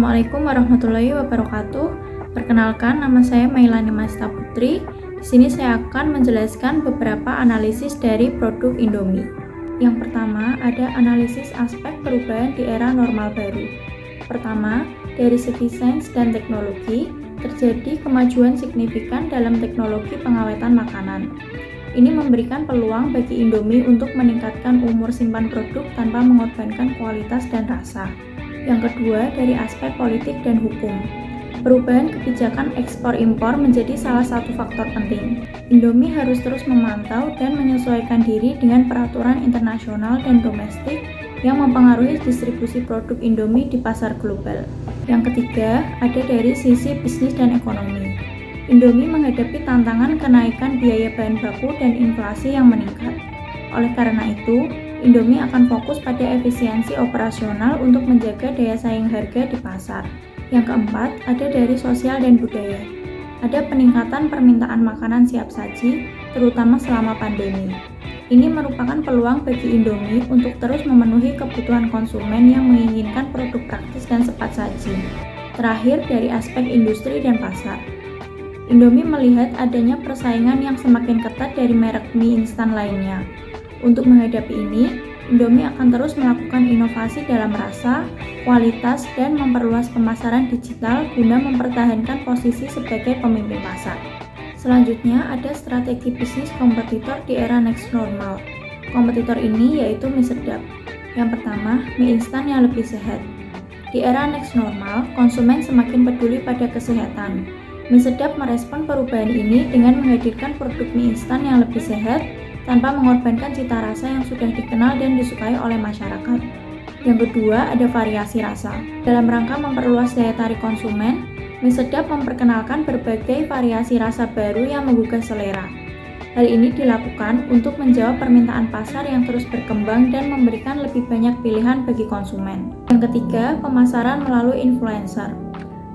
Assalamualaikum warahmatullahi wabarakatuh. Perkenalkan, nama saya Mailani Masita Putri. Di sini saya akan menjelaskan beberapa analisis dari produk Indomie. Yang pertama, ada analisis aspek perubahan di era normal baru. Pertama, dari segi sains dan teknologi, terjadi kemajuan signifikan dalam teknologi pengawetan makanan. Ini memberikan peluang bagi Indomie untuk meningkatkan umur simpan produk tanpa mengorbankan kualitas dan rasa. Yang kedua, dari aspek politik dan hukum. Perubahan kebijakan ekspor-impor menjadi salah satu faktor penting. Indomie harus terus memantau dan menyesuaikan diri dengan peraturan internasional dan domestik yang mempengaruhi distribusi produk Indomie di pasar global. Yang ketiga, ada dari sisi bisnis dan ekonomi. Indomie menghadapi tantangan kenaikan biaya bahan baku dan inflasi yang meningkat. Oleh karena itu, Indomie akan fokus pada efisiensi operasional untuk menjaga daya saing harga di pasar. Yang keempat, ada dari sosial dan budaya. Ada peningkatan permintaan makanan siap saji, terutama selama pandemi. Ini merupakan peluang bagi Indomie untuk terus memenuhi kebutuhan konsumen yang menginginkan produk praktis dan cepat saji. Terakhir, dari aspek industri dan pasar. Indomie melihat adanya persaingan yang semakin ketat dari merek mie instan lainnya. Untuk menghadapi ini, Indomie akan terus melakukan inovasi dalam rasa, kualitas, dan memperluas pemasaran digital guna mempertahankan posisi sebagai pemimpin pasar. Selanjutnya, ada strategi bisnis kompetitor di era next normal. Kompetitor ini yaitu mie sedap. Yang pertama, mie instan yang lebih sehat. Di era next normal, konsumen semakin peduli pada kesehatan. Mie sedap merespon perubahan ini dengan menghadirkan produk mie instan yang lebih sehat tanpa mengorbankan cita rasa yang sudah dikenal dan disukai oleh masyarakat. Yang kedua, ada variasi rasa. Dalam rangka memperluas daya tarik konsumen, mie sedap memperkenalkan berbagai variasi rasa baru yang menggugah selera. Hal ini dilakukan untuk menjawab permintaan pasar yang terus berkembang dan memberikan lebih banyak pilihan bagi konsumen. Yang ketiga, pemasaran melalui influencer.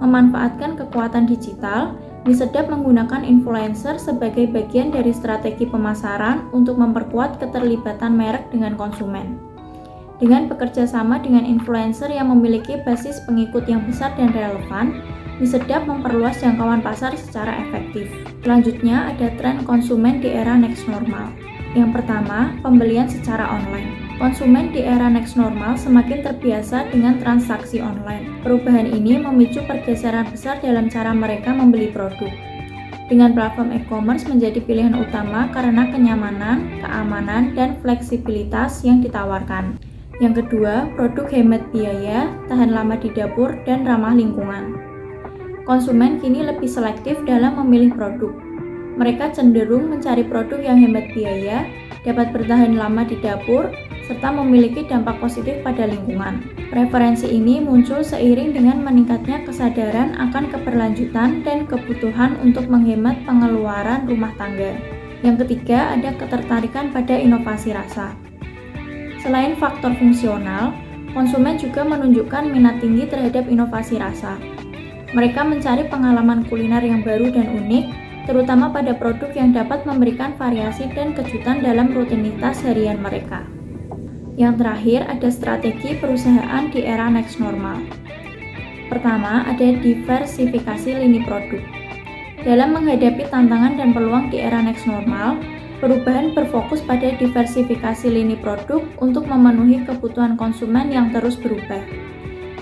Memanfaatkan kekuatan digital, mie sedap menggunakan influencer sebagai bagian dari strategi pemasaran untuk memperkuat keterlibatan merek dengan konsumen. Dengan bekerja sama dengan influencer yang memiliki basis pengikut yang besar dan relevan, mie sedap memperluas jangkauan pasar secara efektif. Selanjutnya, ada tren konsumen di era next normal. Yang pertama, pembelian secara online. Konsumen di era next normal semakin terbiasa dengan transaksi online. Perubahan ini memicu pergeseran besar dalam cara mereka membeli produk. Dengan platform e-commerce menjadi pilihan utama karena kenyamanan, keamanan, dan fleksibilitas yang ditawarkan. Yang kedua, produk hemat biaya, tahan lama di dapur, dan ramah lingkungan. Konsumen kini lebih selektif dalam memilih produk. Mereka cenderung mencari produk yang hemat biaya, dapat bertahan lama di dapur, serta memiliki dampak positif pada lingkungan. Preferensi ini muncul seiring dengan meningkatnya kesadaran akan keberlanjutan dan kebutuhan untuk menghemat pengeluaran rumah tangga. Yang ketiga, ada ketertarikan pada inovasi rasa. Selain faktor fungsional, konsumen juga menunjukkan minat tinggi terhadap inovasi rasa. Mereka mencari pengalaman kuliner yang baru dan unik, terutama pada produk yang dapat memberikan variasi dan kejutan dalam rutinitas harian mereka. Yang terakhir, ada strategi perusahaan di era next normal. Pertama, ada diversifikasi lini produk. Dalam menghadapi tantangan dan peluang di era next normal, perubahan berfokus pada diversifikasi lini produk untuk memenuhi kebutuhan konsumen yang terus berubah.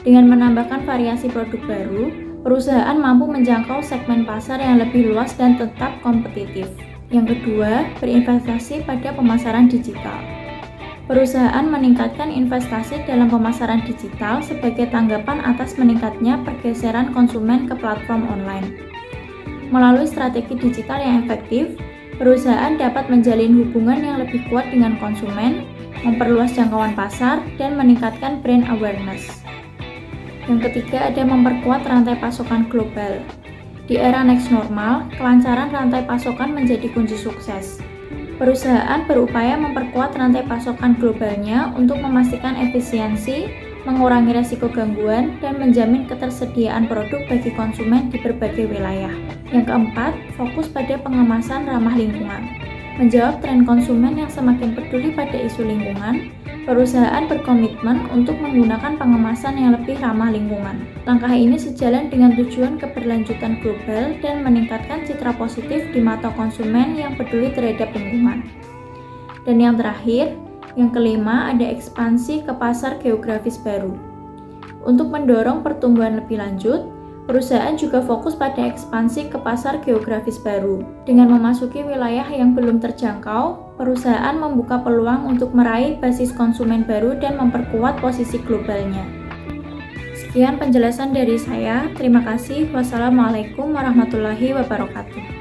Dengan menambahkan variasi produk baru, perusahaan mampu menjangkau segmen pasar yang lebih luas dan tetap kompetitif. Yang kedua, berinvestasi pada pemasaran digital. Perusahaan meningkatkan investasi dalam pemasaran digital sebagai tanggapan atas meningkatnya pergeseran konsumen ke platform online. Melalui strategi digital yang efektif, perusahaan dapat menjalin hubungan yang lebih kuat dengan konsumen, memperluas jangkauan pasar, dan meningkatkan brand awareness. Yang ketiga, ada memperkuat rantai pasokan global. Di era next normal, kelancaran rantai pasokan menjadi kunci sukses. Perusahaan berupaya memperkuat rantai pasokan globalnya untuk memastikan efisiensi, mengurangi resiko gangguan, dan menjamin ketersediaan produk bagi konsumen di berbagai wilayah. Yang keempat, fokus pada pengemasan ramah lingkungan. Menjawab tren konsumen yang semakin peduli pada isu lingkungan, Perusahaan berkomitmen untuk menggunakan pengemasan yang lebih ramah lingkungan. Langkah ini sejalan dengan tujuan keberlanjutan global dan meningkatkan citra positif di mata konsumen yang peduli terhadap lingkungan. Dan yang terakhir, yang kelima, ada ekspansi ke pasar geografis baru. Untuk mendorong pertumbuhan lebih lanjut, perusahaan juga fokus pada ekspansi ke pasar geografis baru. Dengan memasuki wilayah yang belum terjangkau, perusahaan membuka peluang untuk meraih basis konsumen baru dan memperkuat posisi globalnya. Sekian penjelasan dari saya. Terima kasih. Wassalamualaikum warahmatullahi wabarakatuh.